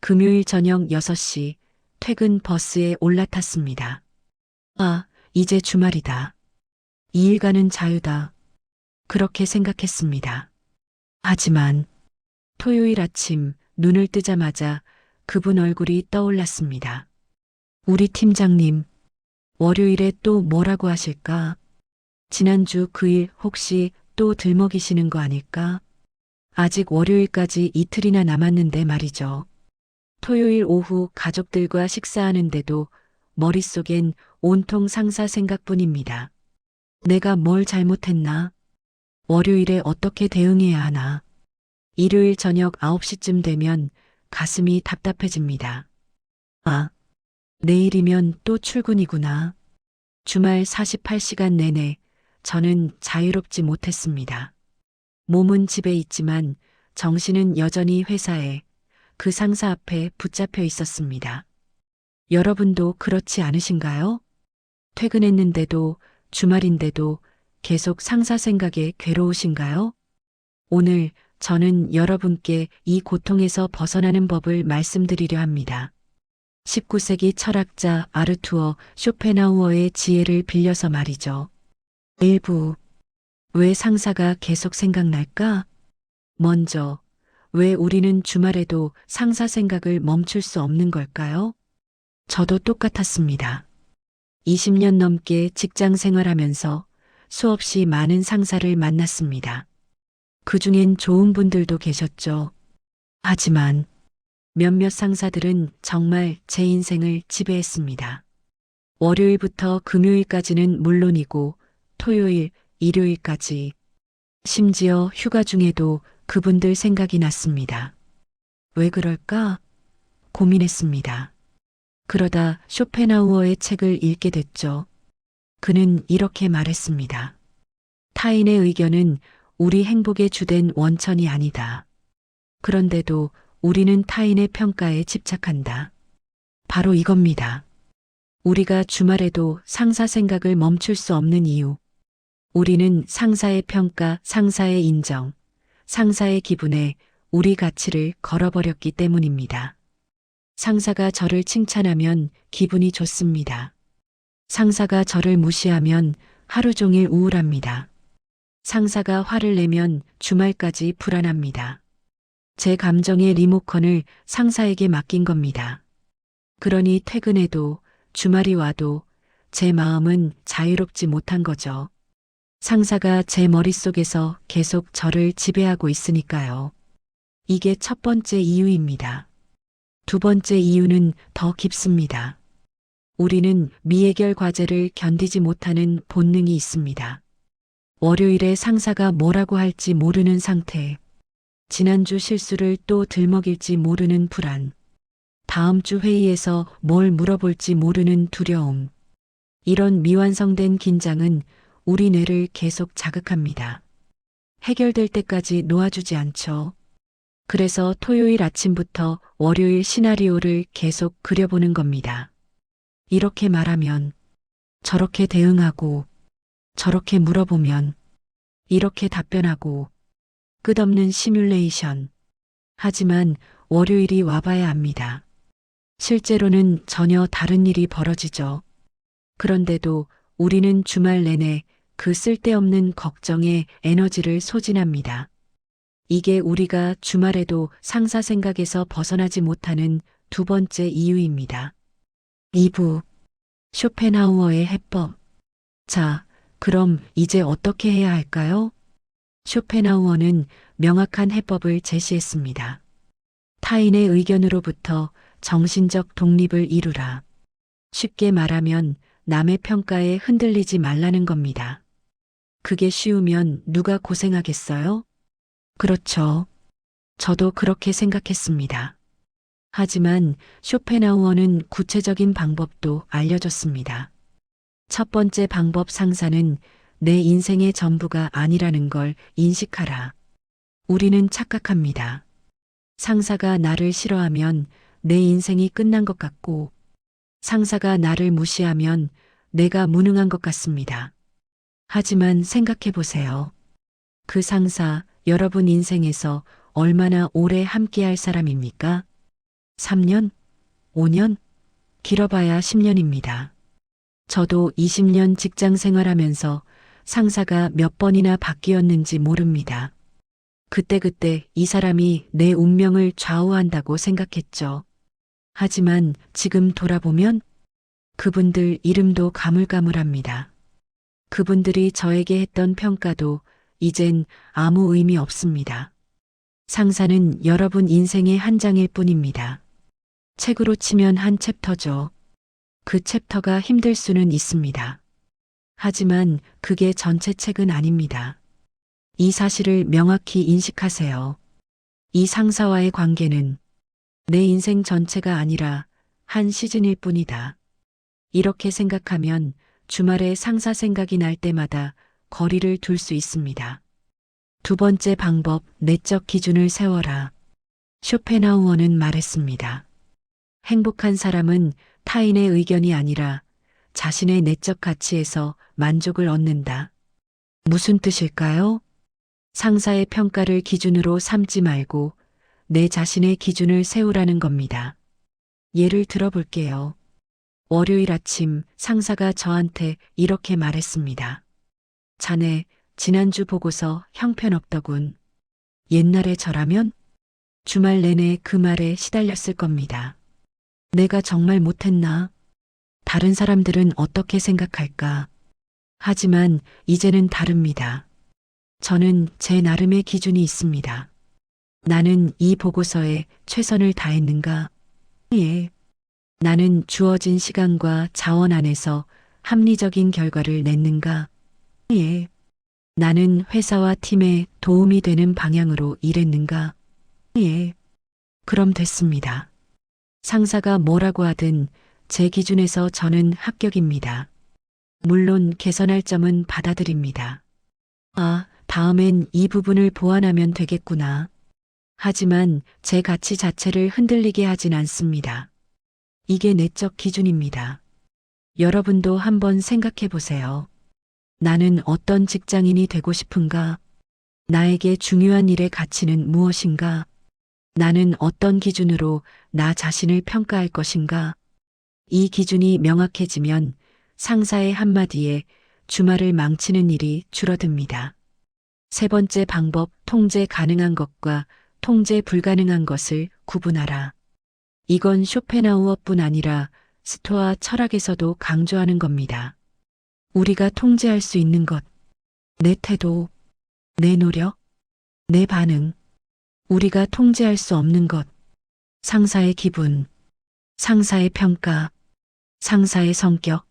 금요일 저녁 6시 퇴근 버스에 올라탔습니다. 아, 이제 주말이다. 2일간은 자유다. 그렇게 생각했습니다. 하지만 토요일 아침 눈을 뜨자마자 그분 얼굴이 떠올랐습니다. 우리 팀장님, 월요일에 또 뭐라고 하실까? 지난주 그 일 혹시 또 들먹이시는 거 아닐까? 아직 월요일까지 이틀이나 남았는데 말이죠. 토요일 오후 가족들과 식사하는데도 머릿속엔 온통 상사 생각뿐입니다. 내가 뭘 잘못했나? 월요일에 어떻게 대응해야 하나? 일요일 저녁 9시쯤 되면 가슴이 답답해집니다. 아, 내일이면 또 출근이구나. 주말 48시간 내내 저는 자유롭지 못했습니다. 몸은 집에 있지만 정신은 여전히 회사에 그 상사 앞에 붙잡혀 있었습니다. 여러분도 그렇지 않으신가요? 퇴근했는데도 주말인데도 계속 상사 생각에 괴로우신가요? 오늘 저는 여러분께 이 고통에서 벗어나는 법을 말씀드리려 합니다. 19세기 철학자 아르투어 쇼펜하우어의 지혜를 빌려서 말이죠. 일부, 왜 상사가 계속 생각날까? 먼저, 왜 우리는 주말에도 상사 생각을 멈출 수 없는 걸까요? 저도 똑같았습니다. 20년 넘게 직장 생활하면서 수없이 많은 상사를 만났습니다. 그 중엔 좋은 분들도 계셨죠. 하지만 몇몇 상사들은 정말 제 인생을 지배했습니다. 월요일부터 금요일까지는 물론이고 토요일, 일요일까지 심지어 휴가 중에도 그분들 생각이 났습니다. 왜 그럴까? 고민했습니다. 그러다 쇼펜하우어의 책을 읽게 됐죠. 그는 이렇게 말했습니다. 타인의 의견은 우리 행복의 주된 원천이 아니다. 그런데도 우리는 타인의 평가에 집착한다. 바로 이겁니다. 우리가 주말에도 상사 생각을 멈출 수 없는 이유. 우리는 상사의 평가, 상사의 인정, 상사의 기분에 우리 가치를 걸어버렸기 때문입니다. 상사가 저를 칭찬하면 기분이 좋습니다. 상사가 저를 무시하면 하루 종일 우울합니다. 상사가 화를 내면 주말까지 불안합니다. 제 감정의 리모컨을 상사에게 맡긴 겁니다. 그러니 퇴근해도 주말이 와도 제 마음은 자유롭지 못한 거죠. 상사가 제 머릿속에서 계속 저를 지배하고 있으니까요. 이게 첫 번째 이유입니다. 두 번째 이유는 더 깊습니다. 우리는 미해결 과제를 견디지 못하는 본능이 있습니다. 월요일에 상사가 뭐라고 할지 모르는 상태, 지난주 실수를 또 들먹일지 모르는 불안, 다음 주 회의에서 뭘 물어볼지 모르는 두려움. 이런 미완성된 긴장은 우리 뇌를 계속 자극합니다. 해결될 때까지 놓아주지 않죠. 그래서 토요일 아침부터 월요일 시나리오를 계속 그려보는 겁니다. 이렇게 말하면, 저렇게 대응하고, 저렇게 물어보면, 이렇게 답변하고, 끝없는 시뮬레이션. 하지만 월요일이 와봐야 합니다. 실제로는 전혀 다른 일이 벌어지죠. 그런데도 우리는 주말 내내 그 쓸데없는 걱정에 에너지를 소진합니다. 이게 우리가 주말에도 상사 생각에서 벗어나지 못하는 두 번째 이유입니다. 2부 쇼펜하우어의 해법. 자, 그럼 이제 어떻게 해야 할까요? 쇼펜하우어는 명확한 해법을 제시했습니다. 타인의 의견으로부터 정신적 독립을 이루라. 쉽게 말하면 남의 평가에 흔들리지 말라는 겁니다. 그게 쉬우면 누가 고생하겠어요? 그렇죠. 저도 그렇게 생각했습니다. 하지만 쇼펜하우어는 구체적인 방법도 알려줬습니다. 첫 번째 방법 상사는 내 인생의 전부가 아니라는 걸 인식하라. 우리는 착각합니다. 상사가 나를 싫어하면 내 인생이 끝난 것 같고 상사가 나를 무시하면 내가 무능한 것 같습니다. 하지만 생각해 보세요. 그 상사, 여러분 인생에서 얼마나 오래 함께할 사람입니까? 3년? 5년? 길어봐야 10년입니다. 저도 20년 직장 생활하면서 상사가 몇 번이나 바뀌었는지 모릅니다. 그때그때 이 사람이 내 운명을 좌우한다고 생각했죠. 하지만 지금 돌아보면 그분들 이름도 가물가물합니다. 그분들이 저에게 했던 평가도 이젠 아무 의미 없습니다. 상사는 여러분 인생의 한 장일 뿐입니다. 책으로 치면 한 챕터죠. 그 챕터가 힘들 수는 있습니다. 하지만 그게 전체 책은 아닙니다. 이 사실을 명확히 인식하세요. 이 상사와의 관계는 내 인생 전체가 아니라 한 시즌일 뿐이다. 이렇게 생각하면 주말에 상사 생각이 날 때마다 거리를 둘 수 있습니다. 두 번째 방법, 내적 기준을 세워라. 쇼펜하우어는 말했습니다. 행복한 사람은 타인의 의견이 아니라 자신의 내적 가치에서 만족을 얻는다. 무슨 뜻일까요? 상사의 평가를 기준으로 삼지 말고 내 자신의 기준을 세우라는 겁니다. 예를 들어볼게요. 월요일 아침 상사가 저한테 이렇게 말했습니다. 자네, 지난주 보고서 형편없더군. 옛날에 저라면 주말 내내 그 말에 시달렸을 겁니다. 내가 정말 못했나? 다른 사람들은 어떻게 생각할까? 하지만 이제는 다릅니다. 저는 제 나름의 기준이 있습니다. 나는 이 보고서에 최선을 다했는가? 예. 나는 주어진 시간과 자원 안에서 합리적인 결과를 냈는가? 예. 나는 회사와 팀에 도움이 되는 방향으로 일했는가? 예. 그럼 됐습니다. 상사가 뭐라고 하든 제 기준에서 저는 합격입니다. 물론 개선할 점은 받아들입니다. 아, 다음엔 이 부분을 보완하면 되겠구나. 하지만 제 가치 자체를 흔들리게 하진 않습니다. 이게 내적 기준입니다. 여러분도 한번 생각해 보세요. 나는 어떤 직장인이 되고 싶은가? 나에게 중요한 일의 가치는 무엇인가? 나는 어떤 기준으로 나 자신을 평가할 것인가? 이 기준이 명확해지면 상사의 한마디에 주말을 망치는 일이 줄어듭니다. 세 번째 방법, 통제 가능한 것과 통제 불가능한 것을 구분하라. 이건 쇼펜하우어뿐 아니라 스토아 철학에서도 강조하는 겁니다. 우리가 통제할 수 있는 것, 내 태도, 내 노력, 내 반응, 우리가 통제할 수 없는 것, 상사의 기분, 상사의 평가, 상사의 성격.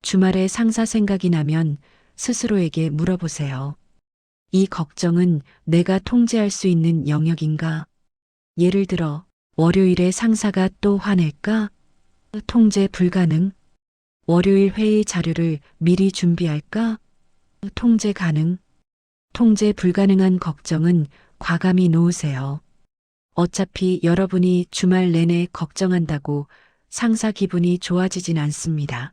주말에 상사 생각이 나면 스스로에게 물어보세요. 이 걱정은 내가 통제할 수 있는 영역인가? 예를 들어, 월요일에 상사가 또 화낼까? 통제 불가능. 월요일 회의 자료를 미리 준비할까? 통제 가능. 통제 불가능한 걱정은 과감히 놓으세요. 어차피 여러분이 주말 내내 걱정한다고 상사 기분이 좋아지진 않습니다.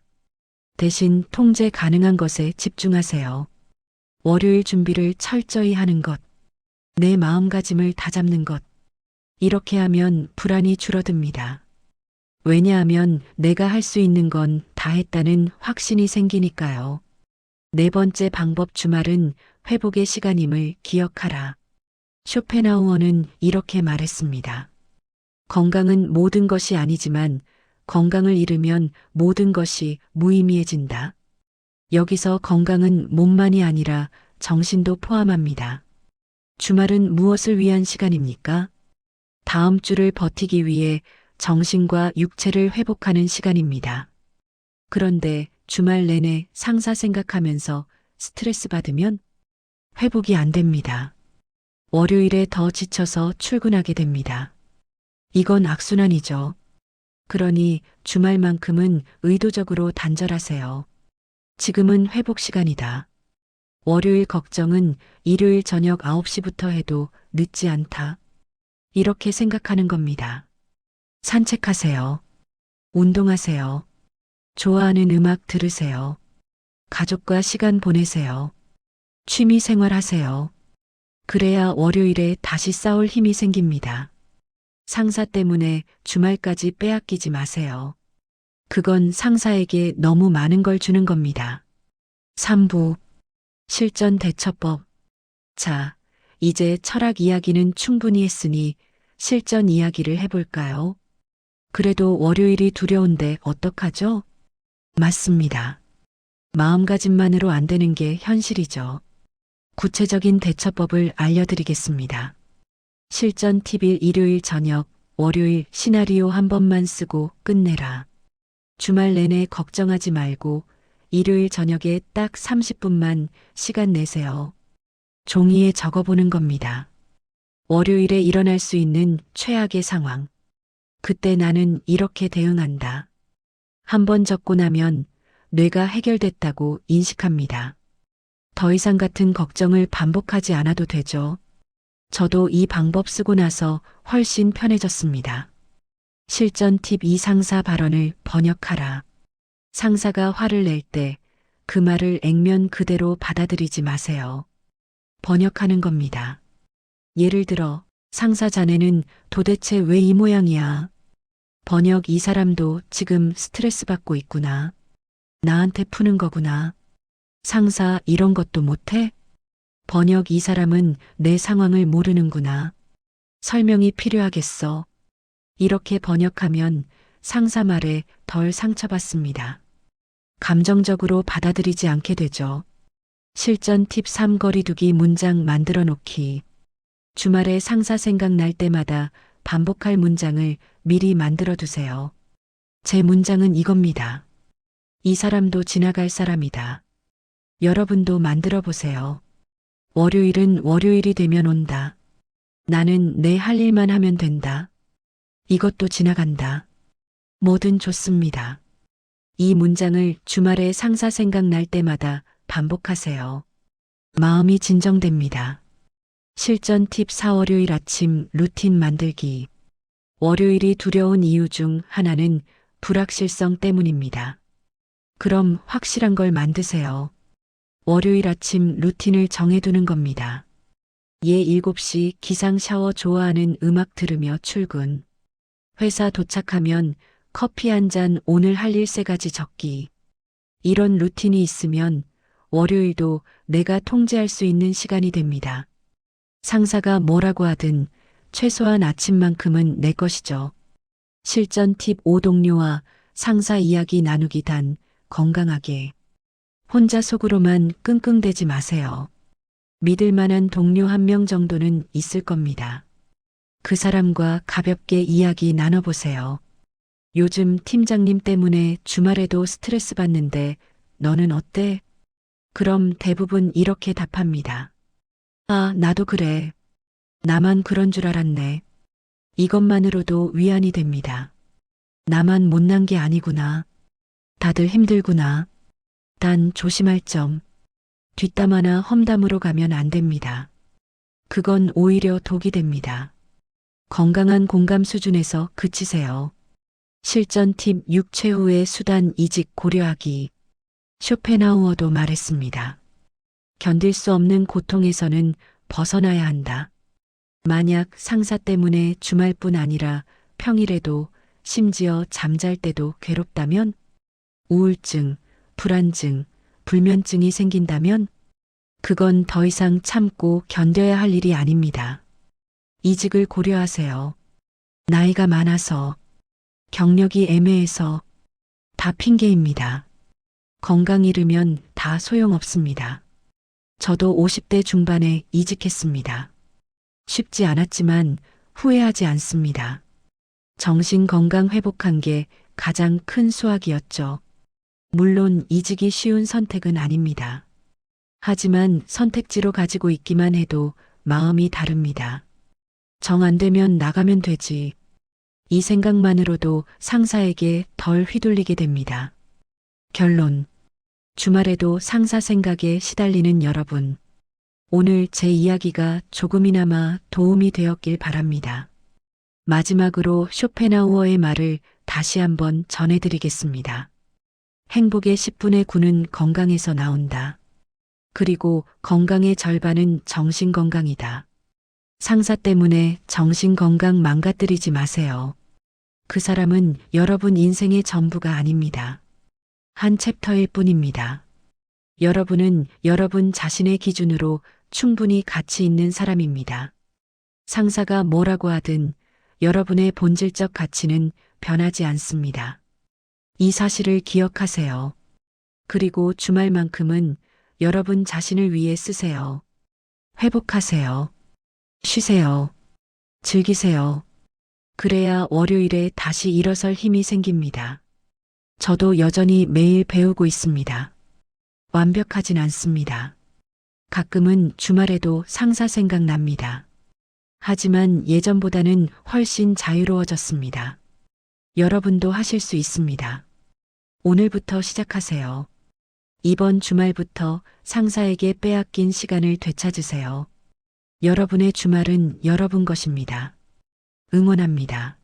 대신 통제 가능한 것에 집중하세요. 월요일 준비를 철저히 하는 것, 내 마음가짐을 다잡는 것. 이렇게 하면 불안이 줄어듭니다. 왜냐하면 내가 할 수 있는 건 다 했다는 확신이 생기니까요. 네 번째 방법, 주말은 회복의 시간임을 기억하라. 쇼펜하우어는 이렇게 말했습니다. 건강은 모든 것이 아니지만 건강을 잃으면 모든 것이 무의미해진다. 여기서 건강은 몸만이 아니라 정신도 포함합니다. 주말은 무엇을 위한 시간입니까? 다음 주를 버티기 위해 정신과 육체를 회복하는 시간입니다. 그런데 주말 내내 상사 생각하면서 스트레스 받으면 회복이 안 됩니다. 월요일에 더 지쳐서 출근하게 됩니다. 이건 악순환이죠. 그러니 주말만큼은 의도적으로 단절하세요. 지금은 회복 시간이다. 월요일 걱정은 일요일 저녁 9시부터 해도 늦지 않다. 이렇게 생각하는 겁니다. 산책하세요. 운동하세요. 좋아하는 음악 들으세요. 가족과 시간 보내세요. 취미 생활하세요. 그래야 월요일에 다시 싸울 힘이 생깁니다. 상사 때문에 주말까지 빼앗기지 마세요. 그건 상사에게 너무 많은 걸 주는 겁니다. 3부 실전 대처법. 자, 이제 철학 이야기는 충분히 했으니 실전 이야기를 해볼까요? 그래도 월요일이 두려운데 어떡하죠? 맞습니다. 마음가짐만으로 안 되는 게 현실이죠. 구체적인 대처법을 알려드리겠습니다. 실전 팁1 일요일 저녁, 월요일 시나리오 한 번만 쓰고 끝내라. 주말 내내 걱정하지 말고 일요일 저녁에 딱 30분만 시간 내세요. 종이에 적어보는 겁니다. 월요일에 일어날 수 있는 최악의 상황. 그때 나는 이렇게 대응한다. 한 번 적고 나면 뇌가 해결됐다고 인식합니다. 더 이상 같은 걱정을 반복하지 않아도 되죠. 저도 이 방법 쓰고 나서 훨씬 편해졌습니다. 실전 팁 2 상사 발언을 번역하라. 상사가 화를 낼 때 그 말을 액면 그대로 받아들이지 마세요. 번역하는 겁니다. 예를 들어, 상사 자네는 도대체 왜 이 모양이야? 번역 이 사람도 지금 스트레스 받고 있구나. 나한테 푸는 거구나. 상사 이런 것도 못해? 번역 이 사람은 내 상황을 모르는구나. 설명이 필요하겠어. 이렇게 번역하면 상사 말에 덜 상처받습니다. 감정적으로 받아들이지 않게 되죠. 실전 팁 3 거리두기 문장 만들어 놓기. 주말에 상사 생각날 때마다 반복할 문장을 미리 만들어 두세요. 제 문장은 이겁니다. 이 사람도 지나갈 사람이다. 여러분도 만들어 보세요. 월요일은 월요일이 되면 온다. 나는 내 할 일만 하면 된다. 이것도 지나간다. 뭐든 좋습니다. 이 문장을 주말에 상사 생각날 때마다 반복하세요. 마음이 진정됩니다. 실전 팁 4 월요일 아침 루틴 만들기. 월요일이 두려운 이유 중 하나는 불확실성 때문입니다. 그럼 확실한 걸 만드세요. 월요일 아침 루틴을 정해두는 겁니다. 예 7시 기상 샤워 좋아하는 음악 들으며 출근. 회사 도착하면 커피 한 잔 오늘 할 일 3가지 적기. 이런 루틴이 있으면 월요일도 내가 통제할 수 있는 시간이 됩니다. 상사가 뭐라고 하든 최소한 아침만큼은 내 것이죠. 실전 팁 5 동료와 상사 이야기 나누기 단 건강하게. 혼자 속으로만 끙끙대지 마세요. 믿을 만한 동료 한 명 정도는 있을 겁니다. 그 사람과 가볍게 이야기 나눠보세요. 요즘 팀장님 때문에 주말에도 스트레스 받는데 너는 어때? 그럼 대부분 이렇게 답합니다. 아, 나도 그래. 나만 그런 줄 알았네. 이것만으로도 위안이 됩니다. 나만 못난 게 아니구나. 다들 힘들구나. 단 조심할 점. 뒷담화나 험담으로 가면 안 됩니다. 그건 오히려 독이 됩니다. 건강한 공감 수준에서 그치세요. 실전 팁 6 최후의 수단 이직 고려하기. 쇼펜하우어도 말했습니다. 견딜 수 없는 고통에서는 벗어나야 한다. 만약 상사 때문에 주말뿐 아니라 평일에도 심지어 잠잘 때도 괴롭다면, 우울증, 불안증, 불면증이 생긴다면 그건 더 이상 참고 견뎌야 할 일이 아닙니다. 이직을 고려하세요. 나이가 많아서, 경력이 애매해서 다 핑계입니다. 건강 잃으면 다 소용없습니다. 저도 50대 중반에 이직했습니다. 쉽지 않았지만 후회하지 않습니다. 정신 건강 회복한 게 가장 큰 수확이었죠. 물론 이직이 쉬운 선택은 아닙니다. 하지만 선택지로 가지고 있기만 해도 마음이 다릅니다. 정 안 되면 나가면 되지. 이 생각만으로도 상사에게 덜 휘둘리게 됩니다. 결론. 주말에도 상사 생각에 시달리는 여러분. 오늘 제 이야기가 조금이나마 도움이 되었길 바랍니다. 마지막으로 쇼펜하우어의 말을 다시 한번 전해드리겠습니다. 행복의 10분의 9는 건강에서 나온다. 그리고 건강의 절반은 정신 건강이다. 상사 때문에 정신 건강 망가뜨리지 마세요. 그 사람은 여러분 인생의 전부가 아닙니다. 한 챕터일 뿐입니다. 여러분은 여러분 자신의 기준으로 충분히 가치 있는 사람입니다. 상사가 뭐라고 하든 여러분의 본질적 가치는 변하지 않습니다. 이 사실을 기억하세요. 그리고 주말만큼은 여러분 자신을 위해 쓰세요. 회복하세요. 쉬세요. 즐기세요. 그래야 월요일에 다시 일어설 힘이 생깁니다. 저도 여전히 매일 배우고 있습니다. 완벽하진 않습니다. 가끔은 주말에도 상사 생각납니다. 하지만 예전보다는 훨씬 자유로워졌습니다. 여러분도 하실 수 있습니다. 오늘부터 시작하세요. 이번 주말부터 상사에게 빼앗긴 시간을 되찾으세요. 여러분의 주말은 여러분 것입니다. 응원합니다.